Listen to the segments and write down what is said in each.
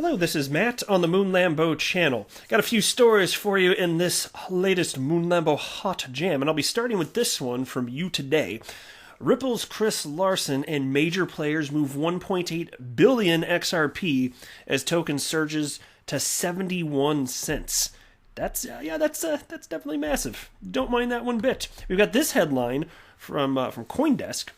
Hello, this is Matt on the Moon Lambo channel. Got a few stories for you in this latest Moon Lambo hot jam, and I'll be starting with this one from you today. Ripple's Chris Larsen and major players move 1.8 billion XRP as token surges to 71 cents. That's definitely massive. Don't mind that one bit. We've got this headline from CoinDesk.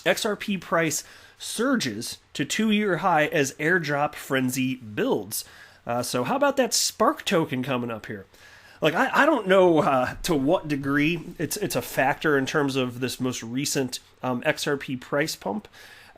XRP price surges to 2-year high as airdrop frenzy builds. So how about that Spark token coming up here? Like, I don't know to what degree it's a factor in terms of this most recent XRP price pump.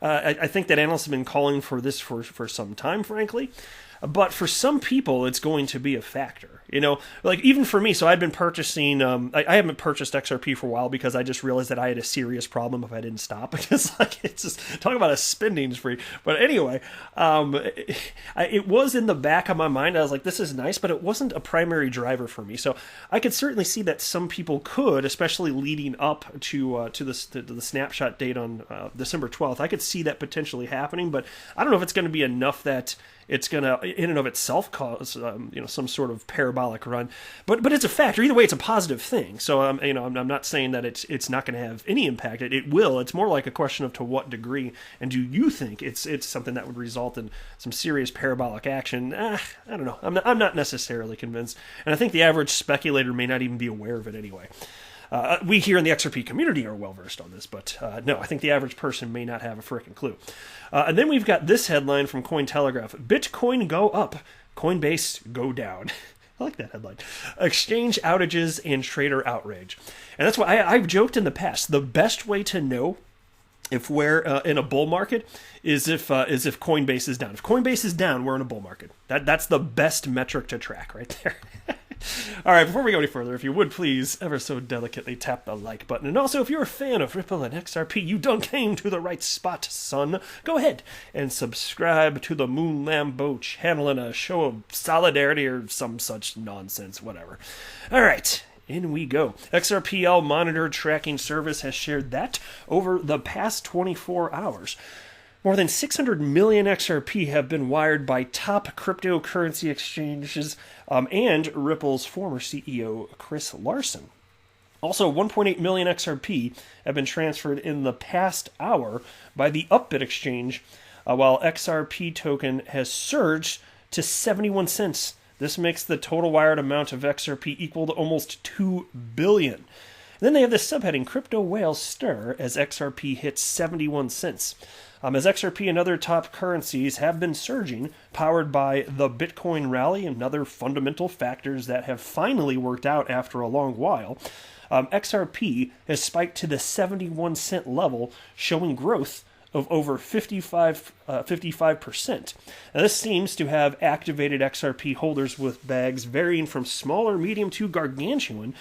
I think that analysts have been calling for this for some time, frankly. But for some people, it's going to be a factor. You know, like even for me, so I've been purchasing, I haven't purchased XRP for a while because I just realized that I had a serious problem if I didn't stop. Because like, it's just, talk about a spending spree. But anyway, it was in the back of my mind. I was like, this is nice, but it wasn't a primary driver for me. So I could certainly see that some people could, especially leading up to the snapshot date on December 12th. I could see that potentially happening, but I don't know if it's going to be enough that it's going to, in and of itself, cause some sort of parabolic run. But it's a factor. Either way, it's a positive thing. So I'm not saying that it's not going to have any impact. It will. It's more like a question of to what degree. And do you think it's something that would result in some serious parabolic action? I don't know. I'm not necessarily convinced. And I think the average speculator may not even be aware of it anyway. We here in the XRP community are well versed on this, but no, I think the average person may not have a frickin' clue. And then we've got this headline from Cointelegraph: Bitcoin go up, Coinbase go down. I like that headline. Exchange outages and trader outrage. And that's why I've joked in the past, the best way to know if we're in a bull market is if Coinbase is down. If Coinbase is down, we're in a bull market. That's the best metric to track right there. All right, before we go any further, if you would please ever so delicately tap the like button. And also, if you're a fan of Ripple and XRP, you done came to the right spot, son. Go ahead and subscribe to the Moon Lambo channel in a show of solidarity or some such nonsense, whatever. All right. In we go. XRPL Monitor Tracking Service has shared that over the past 24 hours, more than 600 million XRP have been wired by top cryptocurrency exchanges and Ripple's former CEO, Chris Larsen. Also, 1.8 million XRP have been transferred in the past hour by the Upbit exchange, while XRP token has surged to 71 cents. This makes the total wired amount of XRP equal to almost 2 billion. And then they have this subheading: Crypto whales stir as XRP hits 71 cents. As XRP and other top currencies have been surging, powered by the Bitcoin rally and other fundamental factors that have finally worked out after a long while, XRP has spiked to the 71 cent level, showing growth of over 55%. Now, this seems to have activated XRP holders with bags varying from smaller, medium to gargantuans,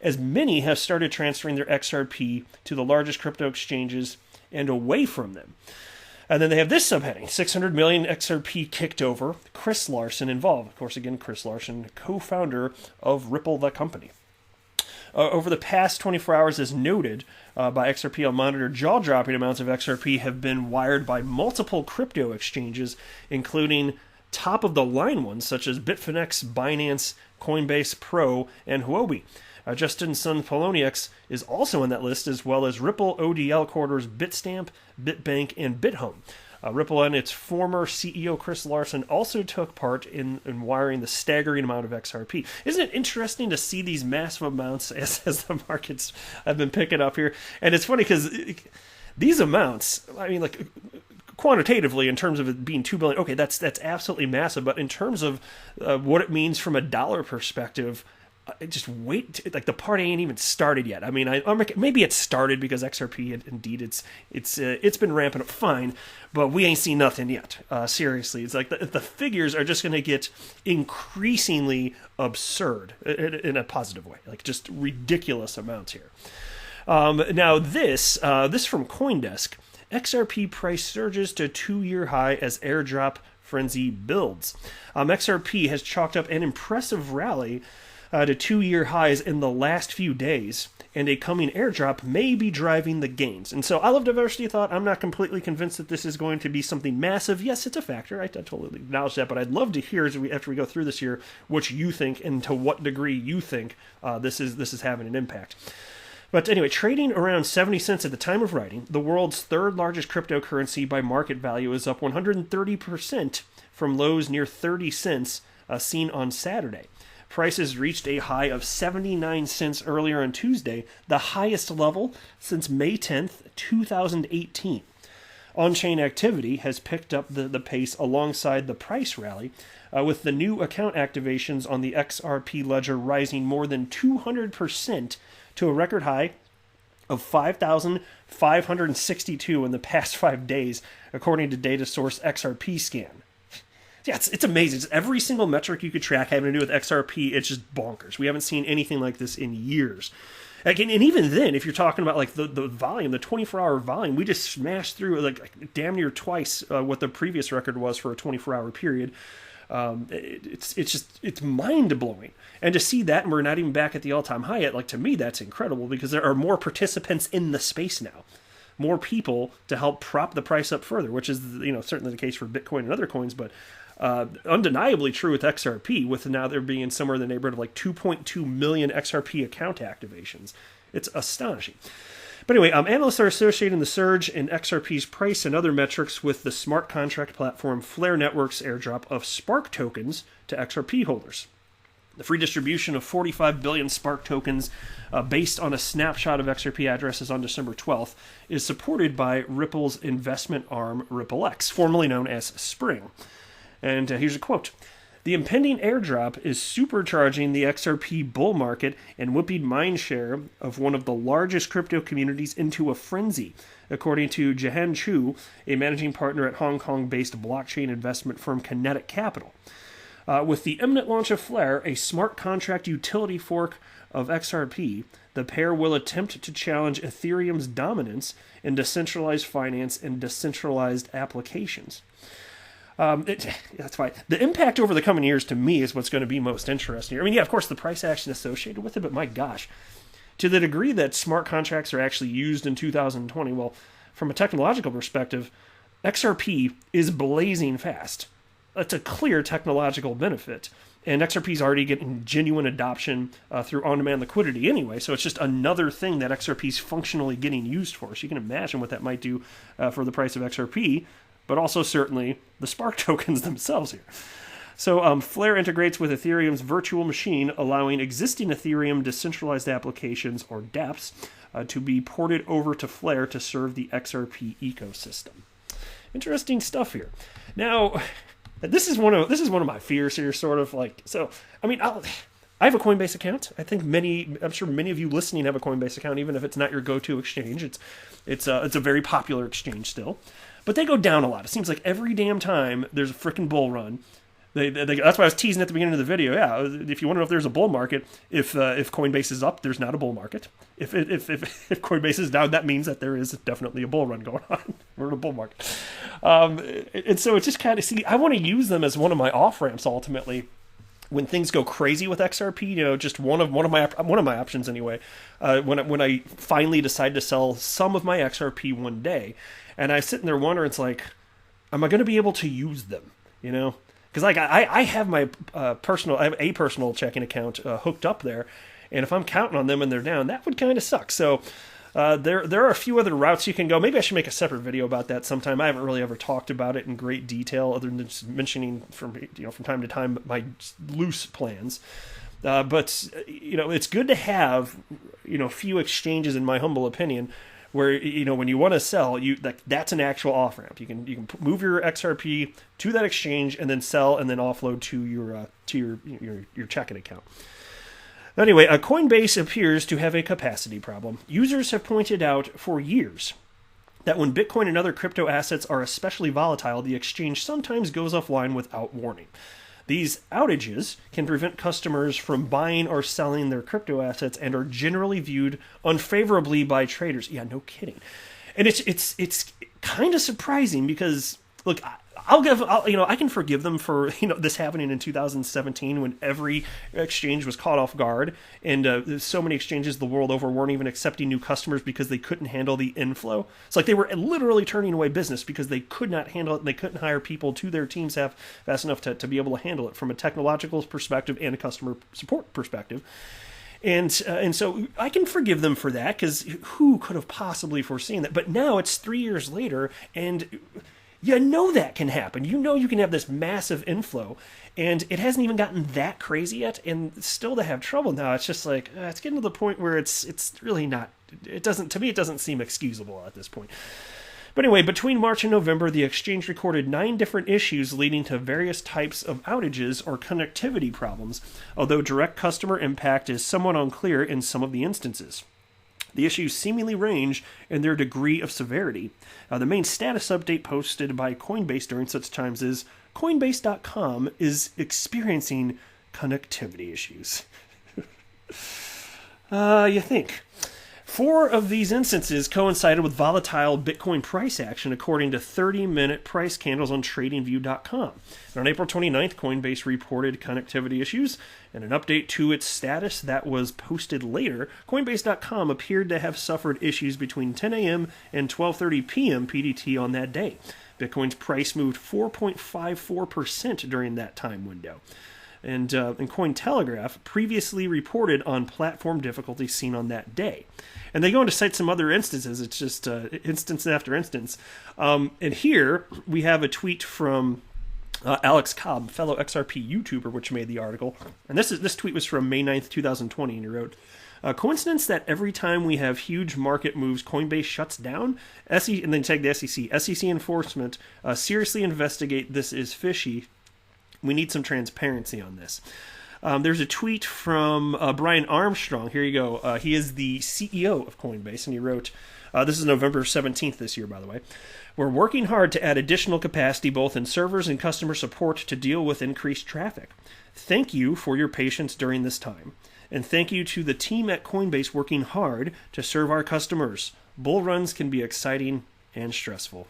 as many have started transferring their XRP to the largest crypto exchanges and away from them. And then they have this subheading: 600 million XRP kicked over, Chris Larsen involved. Of course, again, Chris Larsen, co-founder of Ripple, the company. Over the past 24 hours, as noted by XRPL Monitor, jaw-dropping amounts of XRP have been wired by multiple crypto exchanges, including top-of-the-line ones such as Bitfinex, Binance, Coinbase Pro, and Huobi. Justin Sun Poloniex is also on that list, as well as Ripple, ODL Quarters, Bitstamp, Bitbank, and BitHome. Ripple and its former CEO Chris Larsen also took part in wiring the staggering amount of XRP. Isn't it interesting to see these massive amounts as the markets have been picking up here? And it's funny because these amounts, I mean, like, quantitatively, in terms of it being 2 billion, okay, that's absolutely massive. But in terms of what it means from a dollar perspective, just wait, like the party ain't even started yet. I mean, maybe it started because XRP, indeed, it's been ramping up fine, but we ain't seen nothing yet. Seriously, it's like the figures are just going to get increasingly absurd in a positive way, like just ridiculous amounts here. Now this from CoinDesk: XRP price surges to 2-year high as airdrop frenzy builds. XRP has chalked up an impressive rally to 2-year highs in the last few days, and a coming airdrop may be driving the gains. And so I love diversity of thought. I'm not completely convinced that this is going to be something massive. Yes, it's a factor. I totally acknowledge that, but I'd love to hear, after we go through this year, what you think and to what degree you think this is having an impact. But anyway, trading around 70 cents at the time of writing, the world's third largest cryptocurrency by market value is up 130% from lows near 30 cents seen on Saturday. Prices reached a high of 79 cents earlier on Tuesday, the highest level since May 10th, 2018. On-chain activity has picked up the pace alongside the price rally, with the new account activations on the XRP ledger rising more than 200% to a record high of 5,562 in the past 5 days, according to data source XRP Scan. Yeah, it's amazing. It's every single metric you could track having to do with XRP, it's just bonkers. We haven't seen anything like this in years. Again, and even then, if you're talking about like the volume, the 24-hour volume, we just smashed through like damn near twice what the previous record was for a 24-hour period. It's mind-blowing. And to see that, and we're not even back at the all-time high yet, like to me, that's incredible because there are more participants in the space now. More people to help prop the price up further, which is certainly the case for Bitcoin and other coins, but undeniably true with XRP, with now there being somewhere in the neighborhood of like 2.2 million XRP account activations. It's astonishing. But anyway, analysts are associating the surge in XRP's price and other metrics with the smart contract platform Flare Network's airdrop of Spark tokens to XRP holders. The free distribution of 45 billion Spark tokens based on a snapshot of XRP addresses on December 12th is supported by Ripple's investment arm RippleX, formerly known as Spring. And here's a quote. The impending airdrop is supercharging the XRP bull market and whipping mindshare of one of the largest crypto communities into a frenzy, according to Jahan Chu, a managing partner at Hong Kong-based blockchain investment firm Kinetic Capital. With the imminent launch of Flare, a smart contract utility fork of XRP, the pair will attempt to challenge Ethereum's dominance in decentralized finance and decentralized applications. That's fine. The impact over the coming years, to me, is what's going to be most interesting. I mean, yeah, of course, the price action associated with it, but my gosh, to the degree that smart contracts are actually used in 2020, well, from a technological perspective, XRP is blazing fast. That's a clear technological benefit. And XRP is already getting genuine adoption through on-demand liquidity anyway, so it's just another thing that XRP is functionally getting used for. So you can imagine what that might do for the price of XRP, but also certainly the Spark tokens themselves here. So Flare integrates with Ethereum's virtual machine, allowing existing Ethereum decentralized applications, or dApps, to be ported over to Flare to serve the XRP ecosystem. Interesting stuff here. Now, this is one of my fears here, sort of like. So, I mean, I have a Coinbase account. I'm sure many of you listening have a Coinbase account, even if it's not your go-to exchange. It's a very popular exchange still. But they go down a lot. It seems like every damn time there's a freaking bull run. That's why I was teasing at the beginning of the video. Yeah, if you want to know if there's a bull market, if Coinbase is up, there's not a bull market. If Coinbase is down, that means that there is definitely a bull run going on. We're in a bull market, and so it's just kind of I want to use them as one of my off ramps ultimately. When things go crazy with XRP, just one of my options anyway. When I finally decide to sell some of my XRP one day, and I'm sitting there wondering, it's like, am I going to be able to use them? Because like I have my personal checking account hooked up there, and if I'm counting on them and they're down, that would kind of suck. So there are a few other routes you can go. Maybe I should make a separate video about that sometime. I haven't really ever talked about it in great detail, other than just mentioning from time to time my loose plans. But it's good to have a few exchanges, in my humble opinion, where when you want to sell, that's an actual off ramp. You can move your XRP to that exchange and then sell and then offload to your checking account. Anyway, Coinbase appears to have a capacity problem. Users have pointed out for years that when Bitcoin and other crypto assets are especially volatile, the exchange sometimes goes offline without warning. These outages can prevent customers from buying or selling their crypto assets and are generally viewed unfavorably by traders. Yeah, no kidding. And it's kind of surprising because, look, I can forgive them for this happening in 2017 when every exchange was caught off guard, and so many exchanges the world over weren't even accepting new customers because they couldn't handle the inflow. It's like they were literally turning away business because they could not handle it, and they couldn't hire people to their teams fast enough to be able to handle it from a technological perspective and a customer support perspective. And so I can forgive them for that, because who could have possibly foreseen that? But now it's 3 years later, and that can happen. You can have this massive inflow, and it hasn't even gotten that crazy yet, and still to have trouble now, it's just like, it's getting to the point where it's really not, it doesn't seem excusable at this point. But anyway, between March and November, the exchange recorded 9 different issues leading to various types of outages or connectivity problems, although direct customer impact is somewhat unclear in some of the instances. The issues seemingly range in their degree of severity. The main status update posted by Coinbase during such times is, Coinbase.com is experiencing connectivity issues. You think. 4 of these instances coincided with volatile Bitcoin price action, according to 30-minute price candles on TradingView.com. And on April 29th, Coinbase reported connectivity issues, and an update to its status that was posted later. Coinbase.com appeared to have suffered issues between 10 a.m. and 12:30 p.m. PDT on that day. Bitcoin's price moved 4.54% during that time window. And Cointelegraph previously reported on platform difficulty seen on that day. And they go on to cite some other instances. It's just instance after instance. And here we have a tweet from Alex Cobb, fellow XRP YouTuber, which made the article. And this tweet was from May 9th, 2020, and he wrote, coincidence that every time we have huge market moves, Coinbase shuts down? And then tag the SEC. SEC enforcement, seriously investigate, this is fishy. We need some transparency on this. There's a tweet from Brian Armstrong. Here you go. He is the CEO of Coinbase, and he wrote, this is November 17th this year, by the way. We're working hard to add additional capacity both in servers and customer support to deal with increased traffic. Thank you for your patience during this time. And thank you to the team at Coinbase working hard to serve our customers. Bull runs can be exciting and stressful.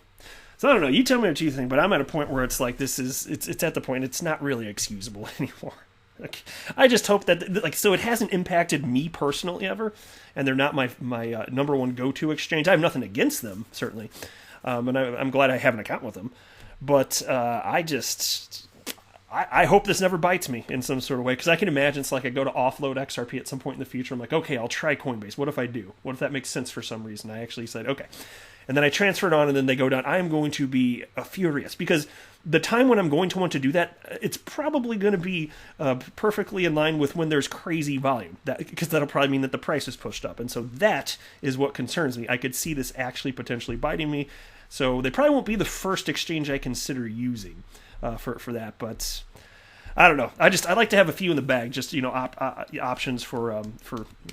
So I don't know, you tell me what you think, but I'm at a point where it's like it's at the point it's not really excusable anymore. Like, I just hope that, so it hasn't impacted me personally ever, and they're not my number one go-to exchange. I have nothing against them, certainly, and I'm glad I have an account with them, but I hope this never bites me in some sort of way, because I can imagine it's like I go to offload XRP at some point in the future. I'm like, okay, I'll try Coinbase. What if I do? What if that makes sense for some reason? I actually said, okay. And then I transfer it on, and then they go down. I am going to be furious, because the time when I'm going to want to do that, it's probably going to be perfectly in line with when there's crazy volume, because that'll probably mean that the price is pushed up. And so that is what concerns me. I could see this actually potentially biting me. So they probably won't be the first exchange I consider using for that, but I don't know. I like to have a few in the bag, just options for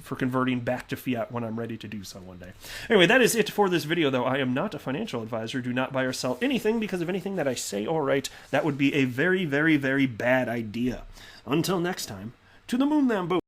converting back to fiat when I'm ready to do so one day. Anyway, that is it for this video, though. I am not a financial advisor. Do not buy or sell anything, because of anything that I say or write, that would be a very, very, very bad idea. Until next time, to the moon, Lambo.